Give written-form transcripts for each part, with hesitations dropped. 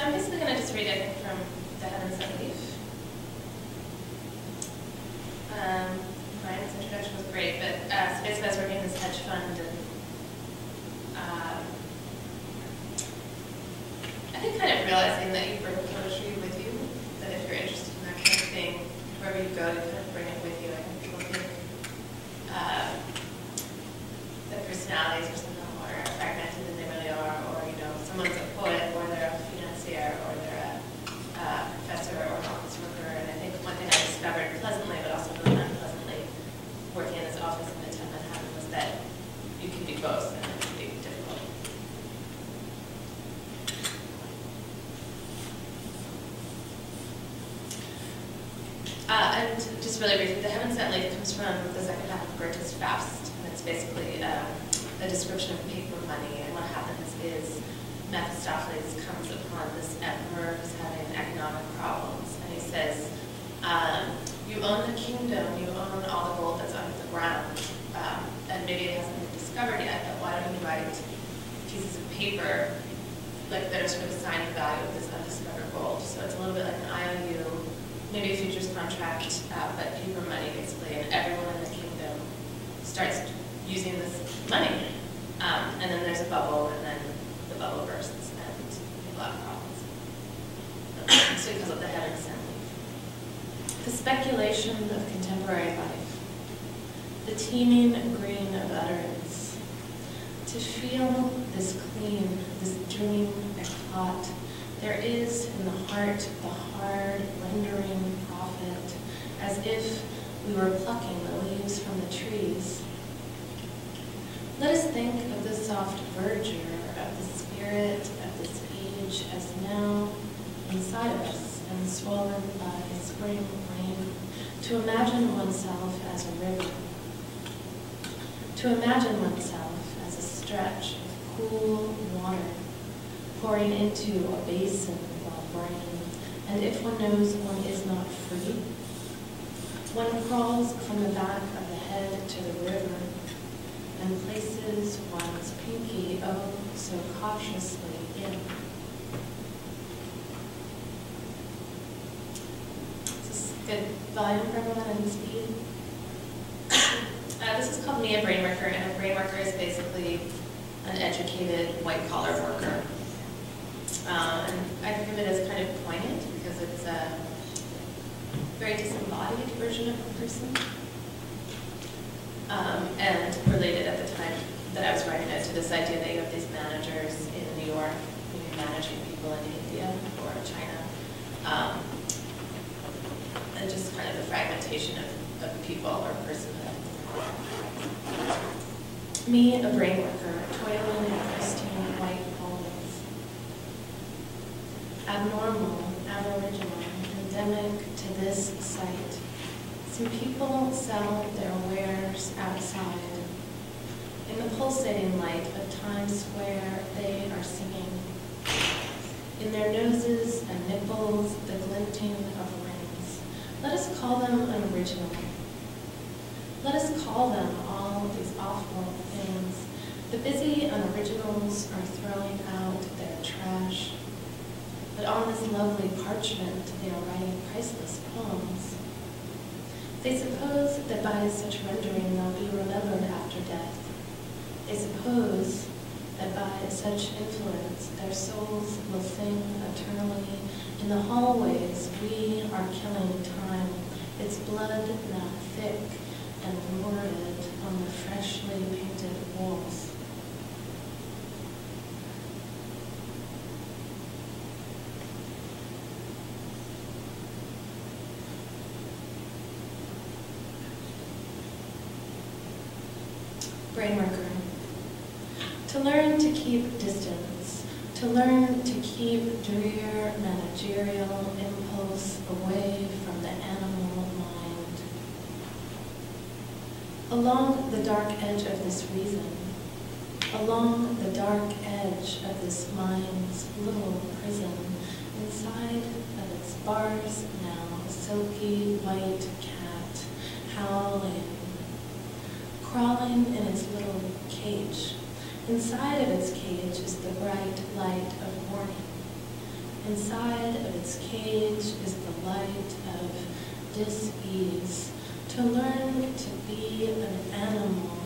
I'm basically going to just read, I think, from The Heaven Sent Leaf. Brian's introduction was great, but so basically I was working in this hedge fund, and I think kind of realizing that you bring poetry with you, that if you're interested in that kind of thing, wherever you go, you kind of bring it with you. I think people think that personalities are somehow more fragmented than they really are, or, you know, someone's a poet, or they're a financier, or they're a professor or an office worker. And I think one thing I discovered pleasantly, but also really unpleasantly, working in this office in Midtown Manhattan, was that you can be both, and it can be difficult. And just really briefly, The Heaven Sent Leaf comes from the second half of Goethe's Faust, and it's basically a description of paper money. And what happens is Mephistopheles comes upon this emperor who's having economic problems, and he says, you own the kingdom, you own all the gold that's under the ground, and maybe it hasn't been discovered yet, but why don't you write pieces of paper like that are sort of assigning value of this undiscovered gold? So it's a little bit like an IOU, maybe a futures contract, but paper money basically, and everyone in the kingdom starts using this money. And then there's a bubble, and then the bubble bursts, and people have problems. So he calls it The Heaven Sent Leaf. The speculation of contemporary life, the teeming green of utterance, to feel this clean, this dream eclat, there is in the heart the hard, rendering prophet, as if we were plucking the leaves from the trees. Let us think of the soft verdure of the spirit of this age as now inside of us and swollen by spring rain, to imagine oneself as a river, to imagine oneself as a stretch of cool water pouring into a basin while burning, and if one knows one is not free, one crawls from the back of the head to the river and places one's pinky oh so cautiously in. Is this good volume for everyone and speed? This is called Me, a Brain Worker, and a brain worker is basically an educated white-collar worker. And I think of it as kind of poignant because it's a very disembodied version of a person. And related at the time that I was writing it to this idea that you have these managers in New York who are managing people in India or China. And just kind of the fragmentation of people or personhood. Me, a brain worker, toiling in pristine white walls. Abnormal, aboriginal, endemic to this site. Some people sell their wares outside. In the pulsating light of Times Square, they are singing. In their noses and nipples, the glinting of rings. Let us call them unoriginal. Let us call them all these awful things. The busy unoriginals are throwing out their trash. But on this lovely parchment, they are writing priceless poems. They suppose that by such rendering they'll be remembered after death. They suppose that by such influence their souls will sing eternally. In the hallways we are killing time, its blood now thick and lurid on the freshly painted walls. Brain worker. To learn to keep distance, to learn to keep drear managerial impulse away from the animal mind. Along the dark edge of this reason, along the dark edge of this mind's little prison, inside of its bars now, a silky white cat, howling, crawling in its little cage. Inside of its cage is the bright light of morning. Inside of its cage is the light of dis-ease. To learn to be an animal,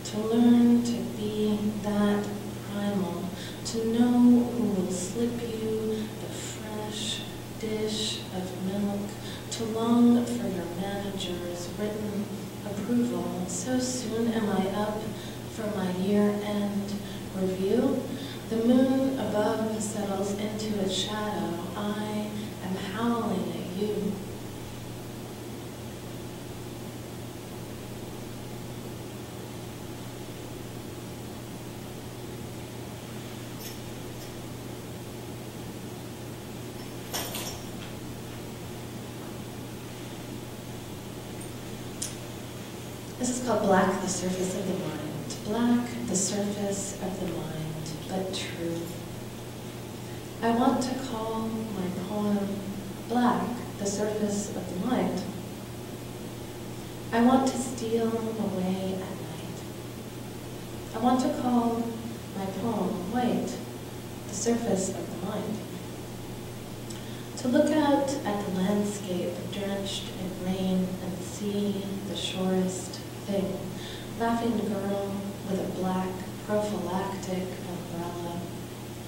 to learn to be that primal, to know who will slip you the fresh dish of milk, to long for your manager's written approval. So soon am I up for my year-end review. The moon above settles into its shadow. I am howling at you. This is called Black, the Surface of the Mind. Black, the surface of the mind, but true. I want to call my poem Black, the Surface of the Mind. I want to steal away at night. I want to call my poem White, the Surface of the Mind. To look out at the landscape drenched in rain and see the shorest thing, laughing girl with a black prophylactic umbrella,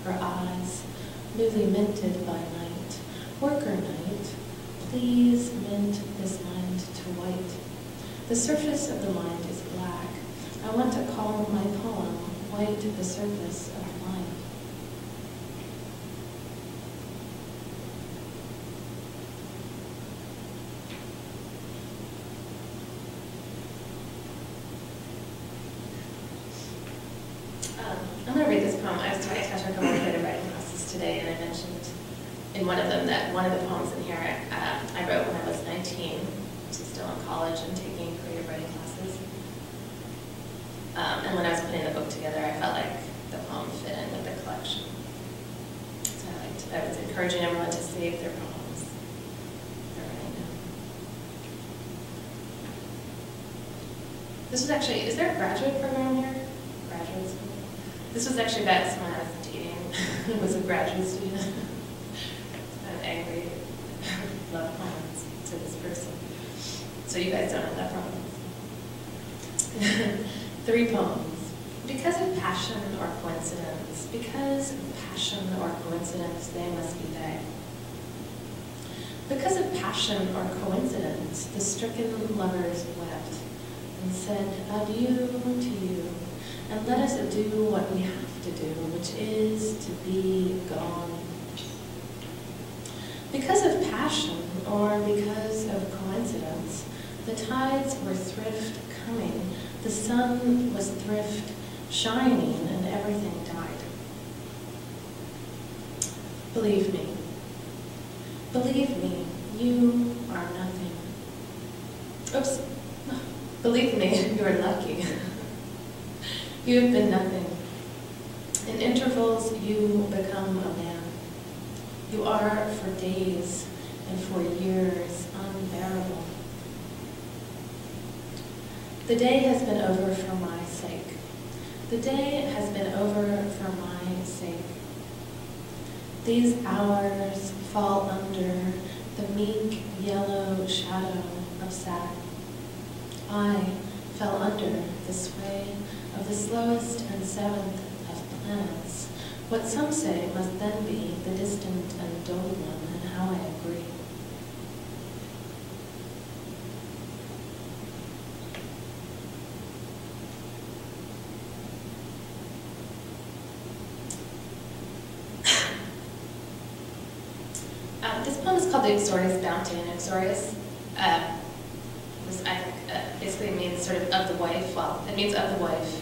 her eyes newly minted by night. Worker night, please mint this mind to white. The surface of the mind is black. I want to call my poem White, the Surface of the Mind. I'm going to read this poem. I was talking to a couple of creative writing classes today, and I mentioned in one of them that one of the poems in here I wrote when I was 19, which is still in college and taking creative writing classes. And when I was putting the book together, I felt like the poem fit in with the collection. So I was encouraging everyone to save their poems. They're writing down. This was actually, is there a graduate program here? Graduate school? This was actually about someone I was dating who was a graduate student. I'm angry. Love poems to this person. So you guys don't have that problem. 3 poems. Because of passion or coincidence, because of passion or coincidence, they must be they. Because of passion or coincidence, the stricken lovers wept and said adieu to you, and let us do what we have to do, which is to be gone. Because of passion or because of coincidence, the tides were thrift coming, the sun was thrift shining, and everything died. Believe me, you are nothing. Oops, believe me, you are lucky. You have been nothing. In intervals, you become a man. You are for days and for years unbearable. The day has been over for my sake. The day has been over for my sake. These hours fall under the meek yellow shadow of Saturn. I fell under the sway of the slowest and seventh of planets, what some say must then be the distant and dull one, and how I agree. This poem is called The Exordius Bounty, and Exordius basically means sort of the wife. Well, it means of the wife,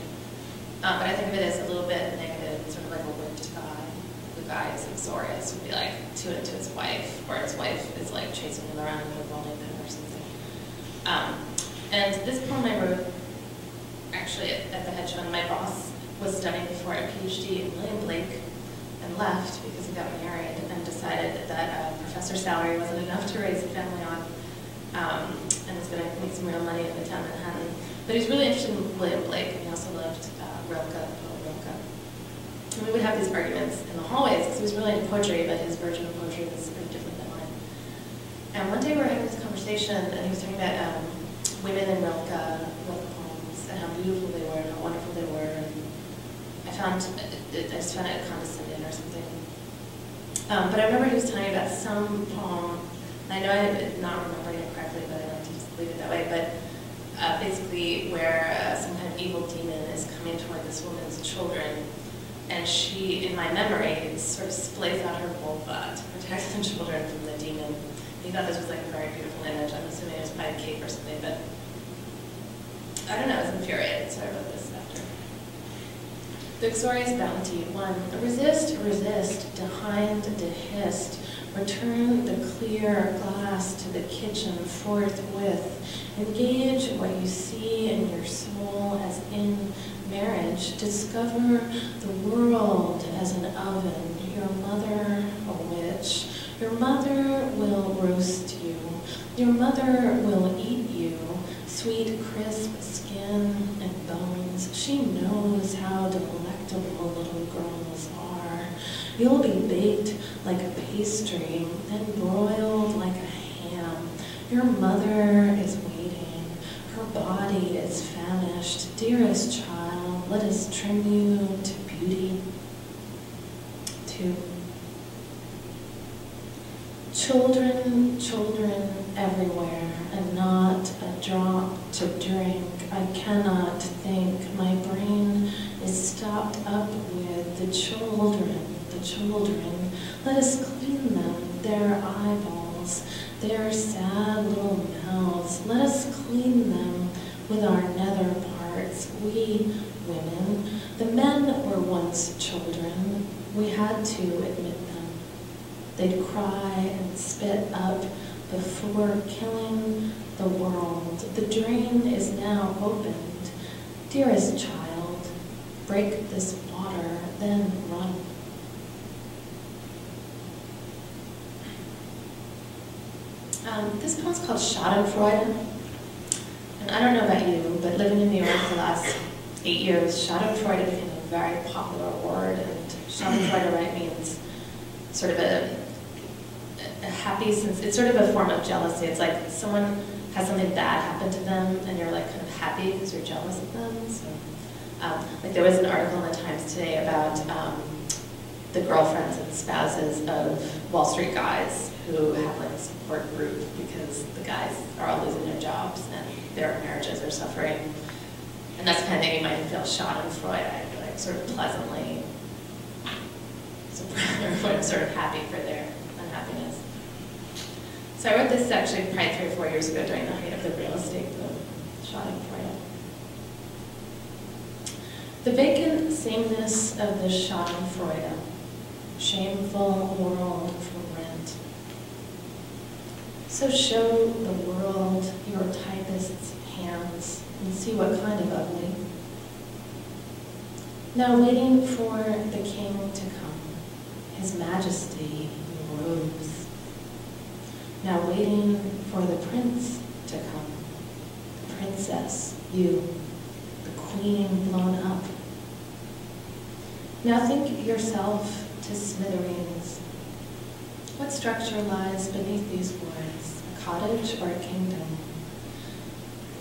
but I think of it as a little bit negative, sort of like a whipped guy. The guy is Exordius, would be like too into his wife, or his wife is like chasing him around and rolling him or something. And this poem I wrote actually at the hedge fund. My boss was studying for a PhD in William Blake and left because he got married and decided that a professor's salary wasn't enough to raise a family on, and was going to make some real money in Midtown Manhattan. But he was really interested in William Blake, and he also loved Rilke, poet Rilke. And we would have these arguments in the hallways, because he was really into poetry, but his version of poetry was very different than mine. And one day we were having this conversation, and he was talking about women in Rilke poems, and how beautiful they were, and how wonderful they were. And I just found it condescending or something. But I remember he was telling me about some poem, and I know I'm not remembering it correctly, but I like to just leave it that way, but basically where some kind of evil demon is coming toward this woman's children, and she, in my memory, sort of splays out her vulva to protect the children from the demon. He thought this was like a very beautiful image. I'm assuming it was by a cape or something, but I don't know, I was infuriated, so I wrote this after. Victoria's bounty. 1. Resist, resist, dehind, dehist. Return the clear glass to the kitchen forthwith. Engage what you see in your soul as in marriage. Discover the world as an oven. Your mother, a witch. Your mother will roast you. Your mother will eat you. Sweet, crisp skin and bones. She knows how delectable little girls are. You'll be baked like a pastry, then broiled like a ham. Your mother is waiting. Her body is famished. Dearest child, let us trim you to beauty. 2. Children, children everywhere, and not a drop to drink. I cannot think. My brain is stopped up with the children. Let us clean them, their eyeballs, their sad little mouths. Let us clean them with our nether parts. We women, the men were once children. We had to admit them. They'd cry and spit up before killing the world. The drain is now opened. Dearest child, break this water, then run. This poem's called Schadenfreude. And I don't know about you, but living in New York for the last 8 years, Schadenfreude became a very popular word, and Schadenfreude, right, means sort of a happy sense. It's sort of a form of jealousy. It's like someone has something bad happen to them, and you're like kind of happy because you're jealous of them. So, like there was an article in the Times today about the girlfriends and spouses of Wall Street guys who have like a support group because the guys are all losing their jobs and their marriages are suffering. And that's the kind of thing you might feel Schadenfreude. I feel like sort of pleasantly surprised, sort of happy for their unhappiness. So I wrote this actually probably 3 or 4 years ago during the height of the real estate boom, Schadenfreude. The vacant sameness of the Schadenfreude, shameful world for rent. So show the world your typist's hands and see what kind of ugly. Now waiting for the king to come, his majesty in robes. Now waiting for the prince to come, the princess, you, the queen blown up. Now think yourself to smithereens. What structure lies beneath these words, a cottage or a kingdom?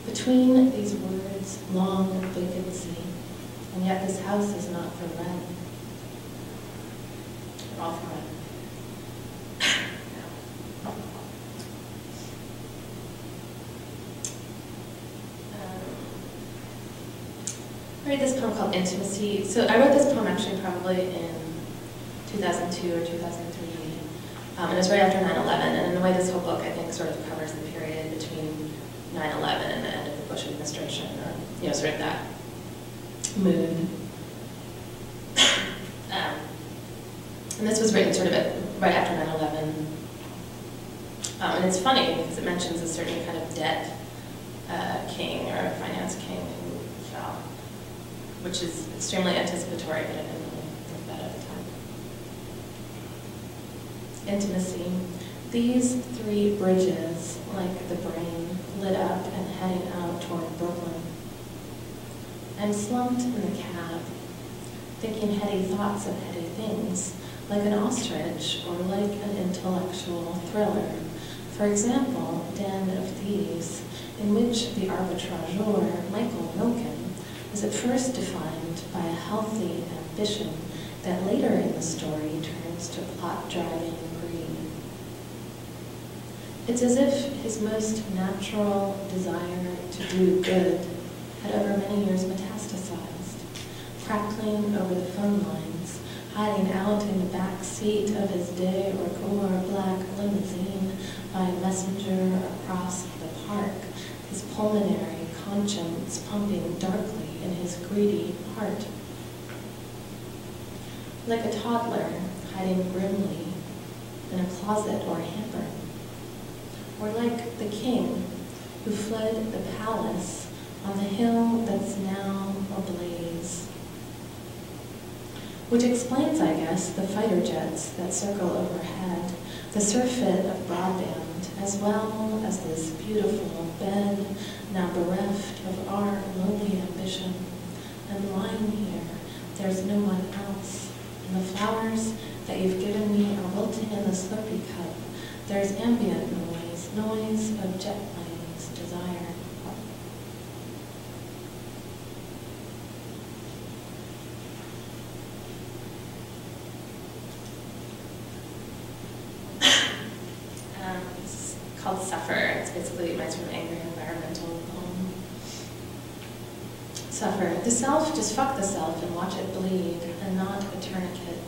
Between these words, long vacancy, and yet this house is not for rent. They're all for rent. I read this poem called Intimacy. So I wrote this poem actually probably in 2002 or 2003. And it was right after 9/11. And in a way, this whole book, I think, sort of covers the period between 9/11 and the end of the Bush administration, or, you know, sort of that mood. And this was written sort of right after 9/11. And it's funny because it mentions a certain kind of debt king or finance king who fell, which is extremely anticipatory, but I didn't really think that at the time. Intimacy. These 3 bridges, like the brain, lit up and heading out toward Brooklyn. I'm slumped in the cab. thinking heady thoughts of heady things, like an ostrich or like an intellectual thriller. For example, Den of Thieves, in which the arbitrageur, Michael Milken, is at first defined by a healthy ambition that later in the story turns to plot-driving greed. It's as if his most natural desire to do good had over many years metastasized, crackling over the phone lines, hiding out in the back seat of his day or core black limousine by a messenger across the park, his pulmonary conscience pumping darkly in his greedy heart. Like a toddler hiding grimly in a closet or hamper, or like the king who fled the palace on the hill that's now ablaze. Which explains, I guess, the fighter jets that circle overhead, the surfeit of broadband, as well as this beautiful bed now bereft of our lonely ambition. And lying here, there's no one else. And the flowers that you've given me are wilting in the Slurpee cup. There's ambient noise of jet planes' desire. This is called Suffer. It's basically a from angry environmental poem. Suffer. The self, just fuck the self and watch it bleed, and not a tourniquet.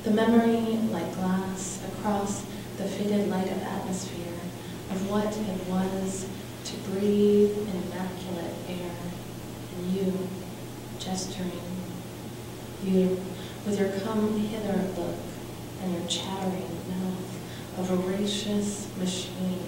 The memory, like glass, across the faded light of atmosphere, of what it was to breathe in immaculate air, and you, gesturing, you, with your come hither look, and your chattering mouth, a voracious machine.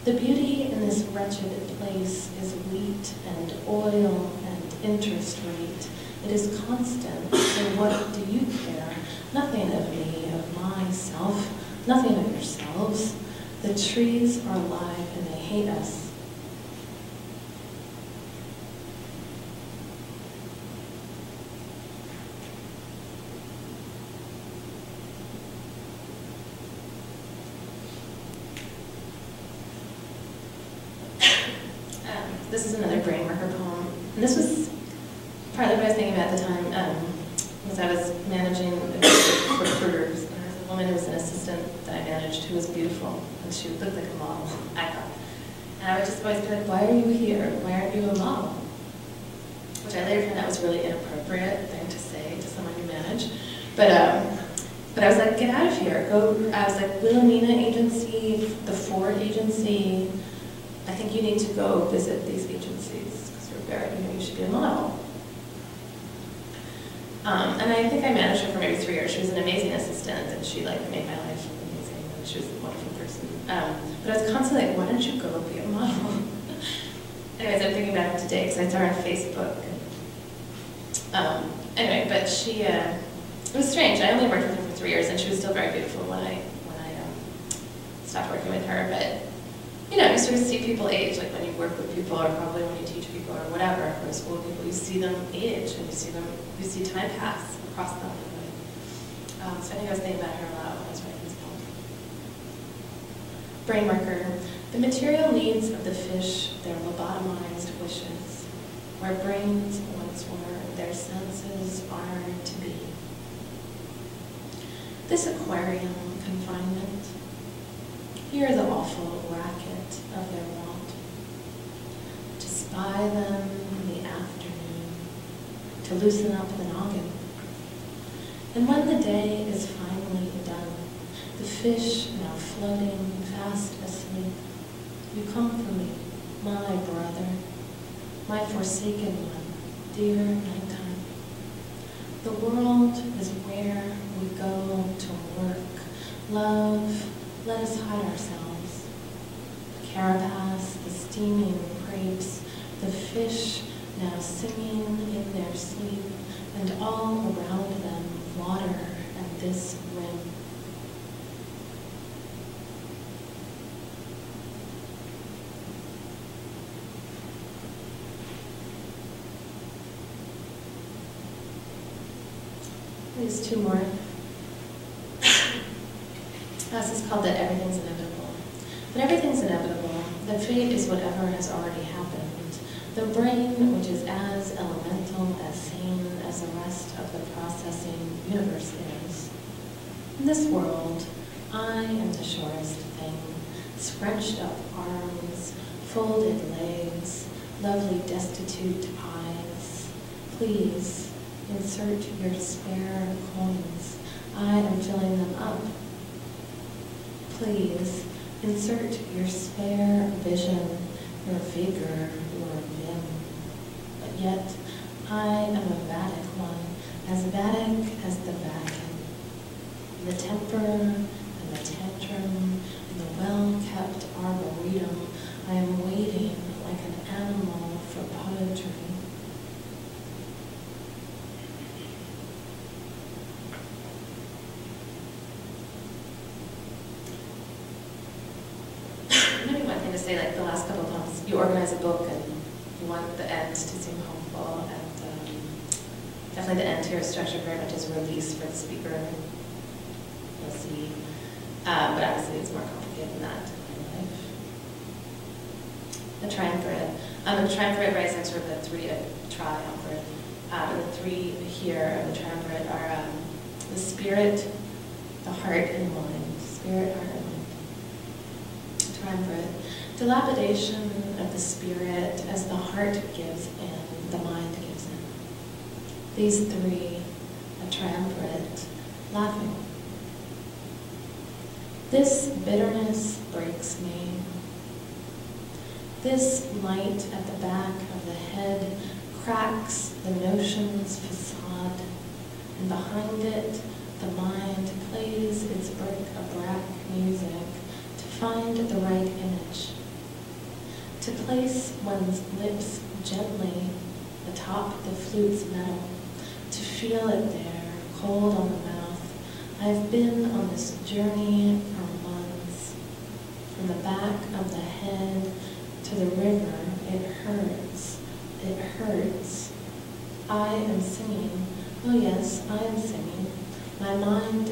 The beauty in this wretched place is wheat and oil and interest rate. It is constant, so what do you care? Nothing of me, of myself, nothing of yourselves. The trees are alive and they hate us. This is another brain worker poem. And this was partly what I was thinking about at the time, was I was managing a group of recruiters, and there was a woman who was an assistant that I managed who was beautiful, and she looked like a model, I thought. And I would just always be like, why are you here? Why aren't you a model? Which I later found out was a really inappropriate thing to say to someone you manage. But I was like, get out of here. Go. I was like, Wilhelmina Agency, the Ford Agency, I think you need to go visit these agencies because you're very, you should be a model. And I think I managed her for maybe 3 years. She was an amazing assistant, and she like made my life amazing. And she was a wonderful person. But I was constantly like, why don't you go be a model? Anyways, I'm thinking about it today because I saw her on Facebook. Anyway, but she, it was strange. I only worked with her for 3 years, and she was still very beautiful when I stopped working with her. But you know, you sort of see people age, like when you work with people, or probably when you teach people, or whatever, or school people, you see them age, and you see time pass across them. So I think I was thinking about her a lot when I was writing this poem. Brain worker. The material needs of the fish, their lobotomized wishes, where brains once were, their senses are to be. This aquarium confinement, hear the awful racket of their want, to spy them in the afternoon, to loosen up the noggin. And when the day is finally done, the fish now floating fast asleep, you come for me, my brother, my forsaken one, dear nighttime. The world is where we go to work. Love, let us hide ourselves. The carapace, the steaming crepes, the fish now singing in their sleep, and all around them water and this rim. Just two more. This is called that everything's inevitable. But everything's inevitable. The fate is whatever has already happened. The brain, which is as elemental, as sane as the rest of the processing universe is. In this world, I am the shortest thing. Scrunched up arms, folded legs, lovely destitute eyes. Please, insert your spare coins. I am filling them up. Please, insert your spare vision, your vigor, your vim. But yet, I am a Vatic one, as Vatic as the Vatican. The temper and the tantrum and the well-kept arboretum, I am waiting like an animal for poetry. Maybe one thing to say, like the last couple of months, you organize a book and you want the end to seem hopeful, and definitely the end here is structured very much as a release for the speaker. You'll see. But obviously it's more complicated than that in life. The triumvirate. The triumvirate represents sort of the three triumvirate. The three here of the triumvirate are the spirit, the heart, and the mind. Spirit, heart, and mind. Triumvirate. Dilapidation of the spirit as the heart gives in, the mind gives in. These three, a triumvirate, laughing. This bitterness breaks me. This light at the back of the head cracks the notion's facade, and behind it, the mind plays its bric-a-brac music to find the right image, to place one's lips gently atop the flute's metal, to feel it there, cold on the mouth. I've been on this journey for months. From the back of the head to the river, it hurts. It hurts. I am singing. Oh yes, I am singing. My mind